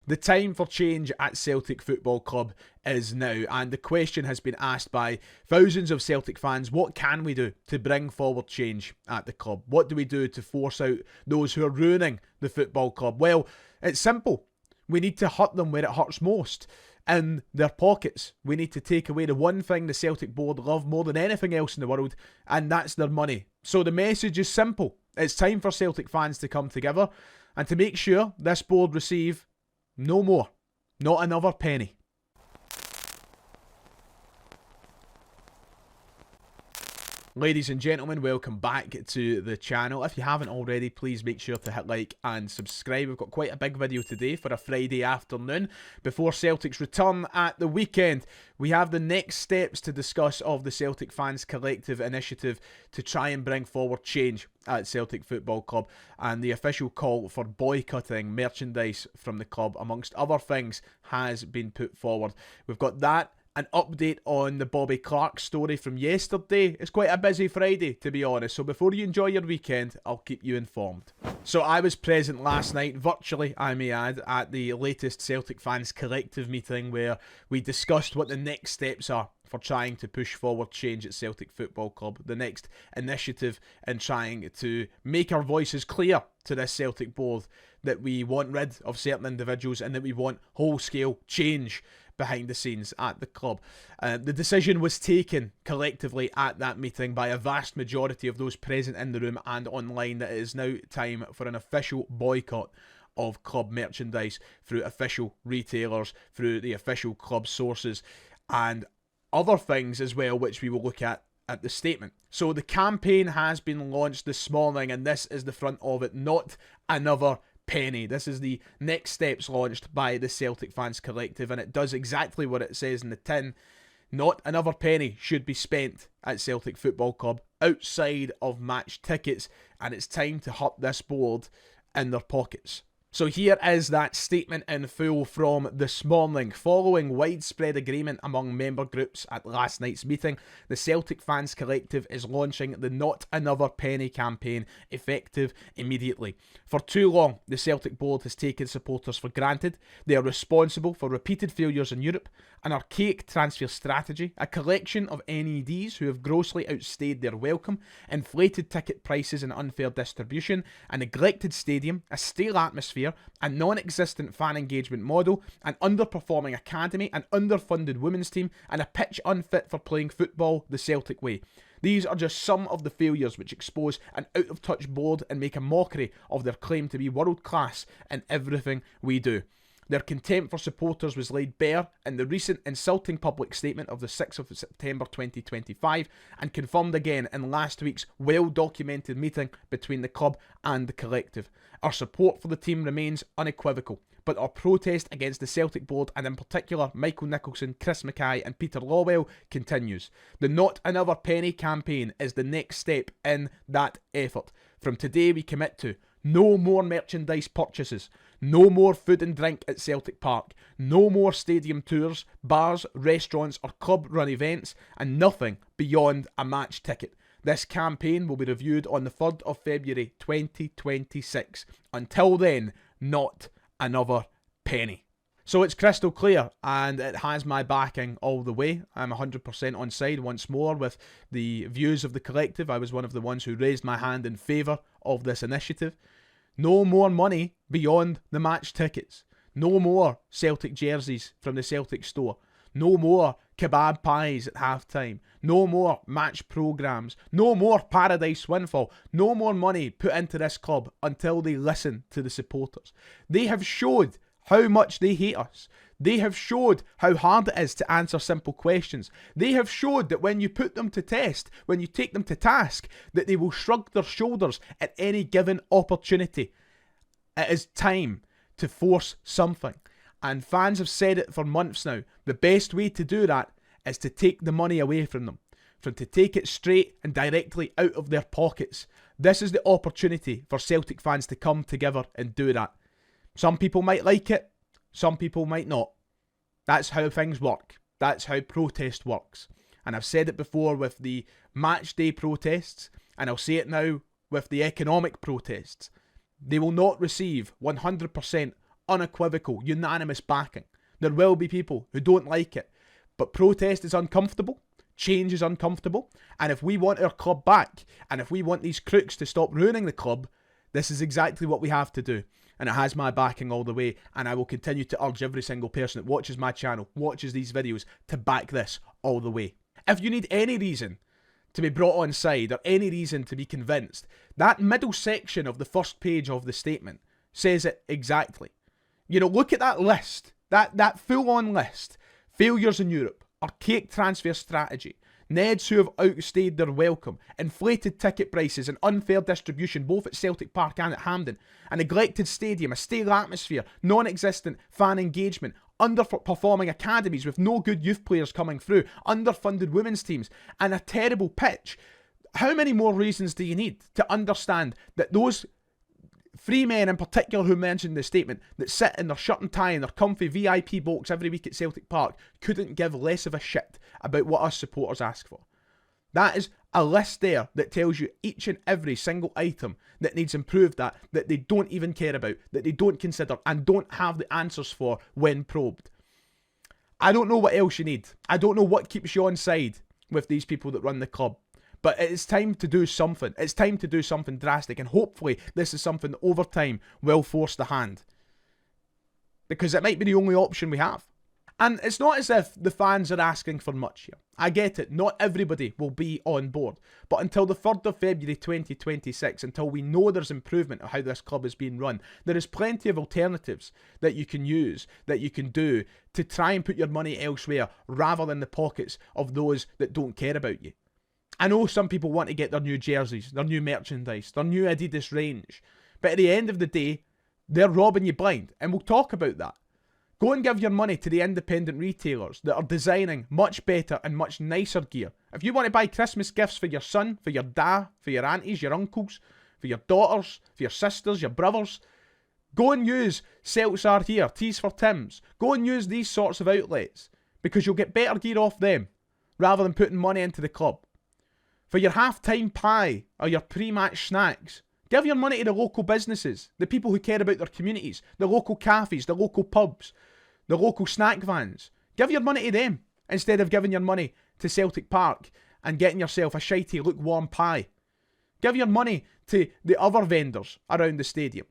The time for change at Celtic Football Club is now, and the question has been asked by thousands of Celtic fans: what can we do to bring forward change at the club? What do we do to force out those who are ruining the football club? Well, it's simple. We need to hurt them where it hurts most, in their pockets. We need to take away the one thing the Celtic board love more than anything else in the world, and that's their money. So the message is simple. It's time for Celtic fans to come together and to make sure this board receive no more, not another penny. Ladies and gentlemen, welcome back to the channel. If you haven't already, please make sure to hit like and subscribe. We've got quite a big video today for a Friday afternoon before Celtic's return at the weekend. We have the next steps to discuss of the Celtic Fans Collective initiative to try and bring forward change at Celtic Football Club, and the official call for boycotting merchandise from the club, amongst other things, has been put forward. We've got that. An update on the Bobby Clark story from yesterday. It's quite a busy Friday, to be honest, so before you enjoy your weekend, I'll keep you informed. So I was present last night, virtually I may add, at the latest Celtic Fans Collective meeting where we discussed what the next steps are for trying to push forward change at Celtic Football Club. The next initiative in trying to make our voices clear to this Celtic board that we want rid of certain individuals and that we want whole-scale change behind the scenes at the club. The decision was taken collectively at that meeting by a vast majority of those present in the room and online that it is now time for an official boycott of club merchandise through official retailers, through the official club sources, and other things as well, which we will look at the statement. So the campaign has been launched this morning, and this is the front of it: not another penny. This is the next steps launched by the Celtic Fans Collective, and it does exactly what it says in the tin. Not another penny should be spent at Celtic Football Club outside of match tickets, and it's time to hurt this board in their pockets. So here is that statement in full from this morning. Following widespread agreement among member groups at last night's meeting, the Celtic Fans Collective is launching the Not Another Penny campaign, effective immediately. For too long, the Celtic board has taken supporters for granted. They are responsible for repeated failures in Europe, an archaic transfer strategy, a collection of NEDs who have grossly outstayed their welcome, inflated ticket prices and unfair distribution, a neglected stadium, a stale atmosphere, a non-existent fan engagement model, an underperforming academy, an underfunded women's team, and a pitch unfit for playing football the Celtic way. These are just some of the failures which expose an out-of-touch board and make a mockery of their claim to be world-class in everything we do. Their contempt for supporters was laid bare in the recent insulting public statement of the 6th of September 2025 and confirmed again in last week's well-documented meeting between the club and the collective. Our support for the team remains unequivocal, but our protest against the Celtic board, and in particular Michael Nicholson, Chris Mackay and Peter Lawwell, continues. The Not Another Penny campaign is the next step in that effort. From today we commit to no more merchandise purchases, no more food and drink at Celtic Park, no more stadium tours, bars, restaurants or club-run events, and nothing beyond a match ticket. This campaign will be reviewed on the 3rd of February 2026. Until then, not another penny. So it's crystal clear, and it has my backing all the way. I'm 100% on side once more with the views of the collective. I was one of the ones who raised my hand in favour of this initiative. No more money beyond the match tickets. No more Celtic jerseys from the Celtic store. No more kebab pies at half-time. No more match programmes. No more Paradise Windfall. No more money put into this club until they listen to the supporters. They have showed how much they hate us. They have showed how hard it is to answer simple questions. They have showed that when you put them to test, when you take them to task, that they will shrug their shoulders at any given opportunity. It is time to force something. And fans have said it for months now. The best way to do that is to take the money away from them. To take it straight and directly out of their pockets. This is the opportunity for Celtic fans to come together and do that. Some people might like it, some people might not. That's how things work. That's how protest works. And I've said it before with the match day protests, and I'll say it now with the economic protests. They will not receive 100% unequivocal, unanimous backing. There will be people who don't like it, but protest is uncomfortable, change is uncomfortable, and if we want our club back, and if we want these crooks to stop ruining the club, this is exactly what we have to do. And it has my backing all the way, and I will continue to urge every single person that watches my channel, watches these videos, to back this all the way. If you need any reason to be brought on side, or any reason to be convinced, that middle section of the first page of the statement says it exactly. You know, look at that list, that full-on list. Failures in Europe, archaic transfer strategy, Neds who have outstayed their welcome, inflated ticket prices and unfair distribution both at Celtic Park and at Hampden, a neglected stadium, a stale atmosphere, non-existent fan engagement, underperforming academies with no good youth players coming through, underfunded women's teams, and a terrible pitch. How many more reasons do you need to understand that those three men in particular who mentioned the statement, that sit in their shirt and tie and their comfy VIP box every week at Celtic Park, couldn't give less of a shit about what us supporters ask for? That is a list there that tells you each and every single item that needs improved, that they don't even care about, that they don't consider and don't have the answers for when probed. I don't know what else you need. I don't know what keeps you on side with these people that run the club. But it's time to do something. It's time to do something drastic. And hopefully this is something that over time will force the hand. Because it might be the only option we have. And it's not as if the fans are asking for much here. I get it. Not everybody will be on board. But until the 3rd of February 2026, until we know there's improvement of how this club is being run, there is plenty of alternatives that you can use, that you can do to try and put your money elsewhere rather than the pockets of those that don't care about you. I know some people want to get their new jerseys, their new merchandise, their new Adidas range. But at the end of the day, they're robbing you blind. And we'll talk about that. Go and give your money to the independent retailers that are designing much better and much nicer gear. If you want to buy Christmas gifts for your son, for your dad, for your aunties, your uncles, for your daughters, for your sisters, your brothers, go and use Celts Are Here, Tees for Tims. Go and use these sorts of outlets because you'll get better gear off them rather than putting money into the club. For your half-time pie or your pre-match snacks, give your money to the local businesses, the people who care about their communities, the local cafes, the local pubs, the local snack vans. Give your money to them instead of giving your money to Celtic Park and getting yourself a shitey lukewarm pie. Give your money to the other vendors around the stadium.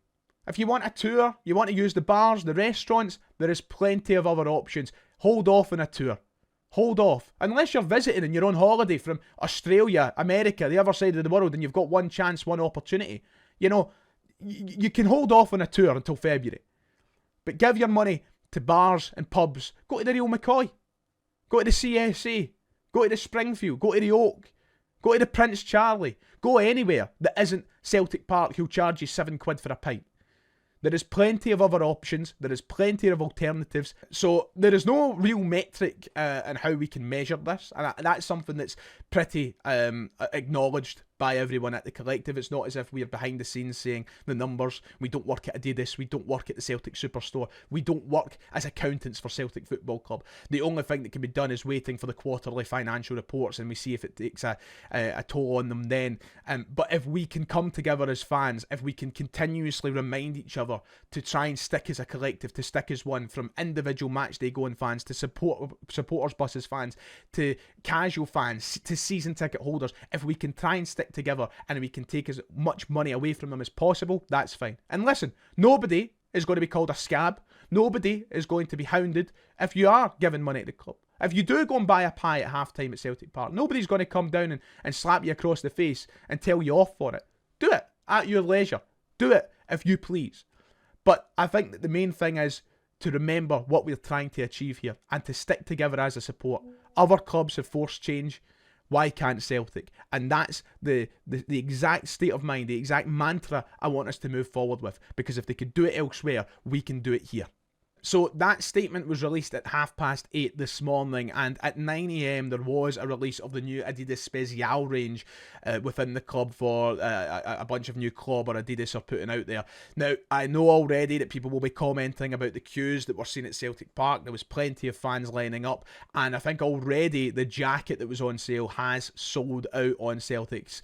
If you want a tour, you want to use the bars, the restaurants, there is plenty of other options. Hold off on a tour. Hold off. Unless you're visiting and you're on holiday from Australia, America, the other side of the world, and you've got one chance, one opportunity. You know, you can hold off on a tour until February. But give your money to bars and pubs. Go to the Real McCoy. Go to the CSA. Go to the Springfield. Go to the Oak. Go to the Prince Charlie. Go anywhere that isn't Celtic Park who'll charge you £7 for a pint. There is plenty of other options. There is plenty of alternatives. So there is no real metric in how we can measure this. And that's something that's pretty acknowledged by everyone at the collective. It's not as if we're behind the scenes saying the numbers. We don't work at Adidas. We don't work at the Celtic Superstore. We don't work as accountants for Celtic Football Club. The only thing that can be done is waiting for the quarterly financial reports, and we see if it takes a toll on them then. But if we can come together as fans, if we can continuously remind each other to try and stick as a collective, to stick as one, from individual matchday going fans to supporters buses fans to casual fans to season ticket holders, if we can try and stick together and we can take as much money away from them as possible, that's fine. And listen, nobody is going to be called a scab. Nobody is going to be hounded if you are giving money to the club. If you do go and buy a pie at half-time at Celtic Park, nobody's going to come down and slap you across the face and tell you off for it. Do it at your leisure. Do it if you please. But I think that the main thing is to remember what we're trying to achieve here and to stick together as a support. Other clubs have forced change. Why can't Celtic? And that's the exact state of mind, the exact mantra I want us to move forward with. Because if they could do it elsewhere, we can do it here. So that statement was released at 8:30 this morning, and at 9 a.m. there was a release of the new Adidas Special range within the club for a bunch of new club or Adidas are putting out there. Now, I know already that people will be commenting about the queues that we're seeing at Celtic Park. There was plenty of fans lining up, and I think already the jacket that was on sale has sold out on Celtic's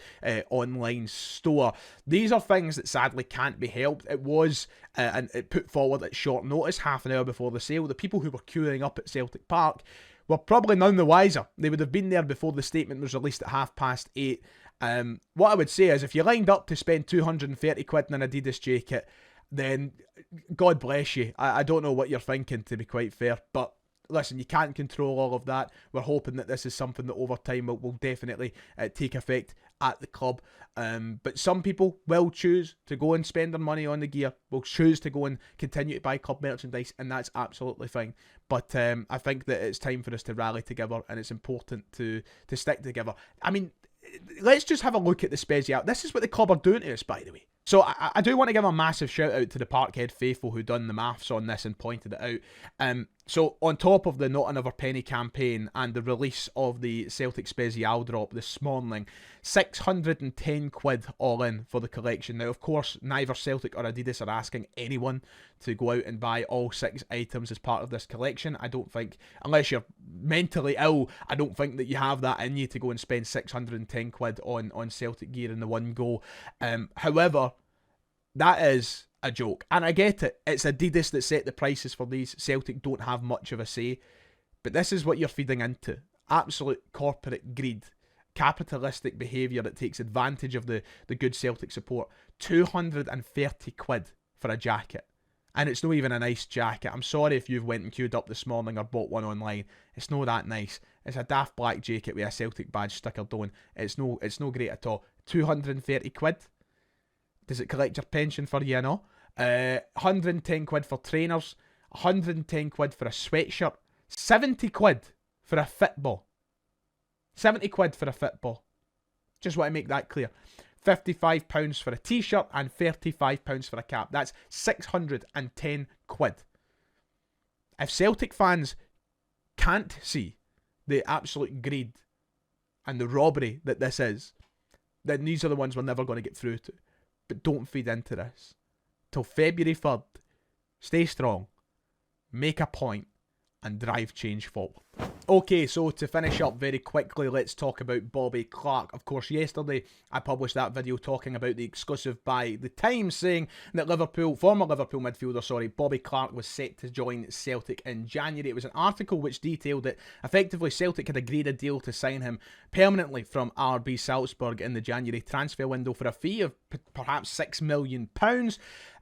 online store. These are things that sadly can't be helped. It was and it put forward at short notice, half an hour before the sale. The people who were queuing up at Celtic Park were probably none the wiser. They would have been there before the statement was released at 8:30. What I would say is, if you lined up to spend 230 quid in an Adidas jacket, then God bless you. I don't know what you're thinking, to be quite fair, but listen, you can't control all of that. We're hoping that this is something that over time will definitely take effect at the club. But some people will choose to go and spend their money on the gear, will choose to go and continue to buy club merchandise, and that's absolutely fine. But I think that it's time for us to rally together, and it's important to stick together. I mean, let's just have a look at the special. This is what the club are doing to us, by the way. So I do want to give a massive shout out to the Parkhead faithful who done the maths on this and pointed it out. So on top of the Not Another Penny campaign and the release of the Celtic Special drop this morning, 610 quid all in for the collection. Now, of course, neither Celtic or Adidas are asking anyone to go out and buy all 6 items as part of this collection. I don't think, unless you're mentally ill, I don't think that you have that in you to go and spend 610 quid on Celtic gear in the one go. However, that is a joke, and I get it. It's Adidas that set the prices for these. Celtic don't have much of a say, but this is what you're feeding into: absolute corporate greed, capitalistic behaviour that takes advantage of the good Celtic support. 230 quid for a jacket, and it's not even a nice jacket. I'm sorry if you've went and queued up this morning or bought one online. It's not that nice. It's a daft black jacket with a Celtic badge stickered on. It's no great at all. 230 quid. Does it collect your pension for you, no? 110 quid for trainers, 110 quid for a sweatshirt, 70 quid for a fitball. 70 quid for a fitball. Just want to make that clear. £55 for a t-shirt and £35 for a cap. That's 610 quid. If Celtic fans can't see the absolute greed and the robbery that this is, then these are the ones we're never going to get through to. But don't feed into this. Till February 3rd, stay strong, make a point, and drive change forward. Okay, so to finish up very quickly, let's talk about Bobby Clark. Of course, yesterday I published that video talking about the exclusive by The Times, saying that former Liverpool midfielder, Bobby Clark was set to join Celtic in January. It was an article which detailed that effectively Celtic had agreed a deal to sign him permanently from RB Salzburg in the January transfer window for a fee of perhaps £6 million.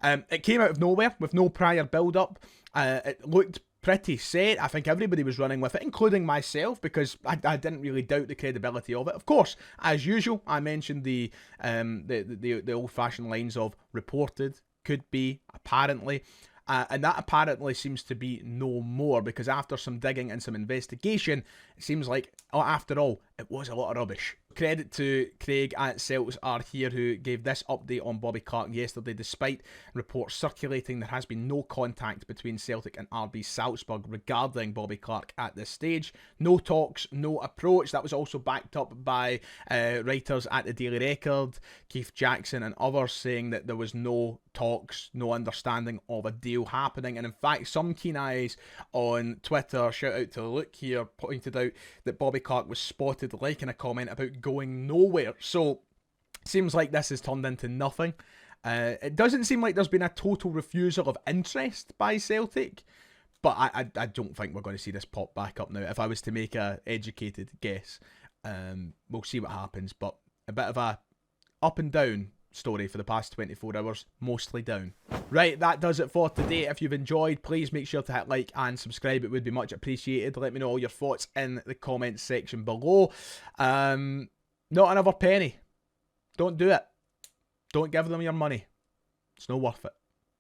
It came out of nowhere with no prior build-up. It looked pretty set. I think everybody was running with it, including myself, because I didn't really doubt the credibility of it. Of course, as usual, I mentioned the old-fashioned lines of reported, could be, apparently. And that apparently seems to be no more, because after some digging and some investigation, it seems like, after all, it was a lot of rubbish. Credit to Craig at Celts are here, who gave this update on Bobby Clark yesterday. Despite reports circulating, there has been no contact between Celtic and RB Salzburg regarding Bobby Clark at this stage. No talks, no approach. That was also backed up by writers at the Daily Record, Keith Jackson and others, saying that there was no talks, no understanding of a deal happening. And in fact, some keen eyes on Twitter, shout out to Luke here, pointed out that Bobby Clark was spotted liking a comment about going nowhere. So seems like this has turned into nothing. It doesn't seem like there's been a total refusal of interest by Celtic, but I don't think we're going to see this pop back up now. If I was to make a educated guess, we'll see what happens. But a bit of a up and down story for the past 24 hours, mostly down. Right, that does it for today. If you've enjoyed, please make sure to hit like and subscribe. It would be much appreciated. Let me know all your thoughts in the comments section below. Not another penny. Don't do it. Don't give them your money. It's not worth it.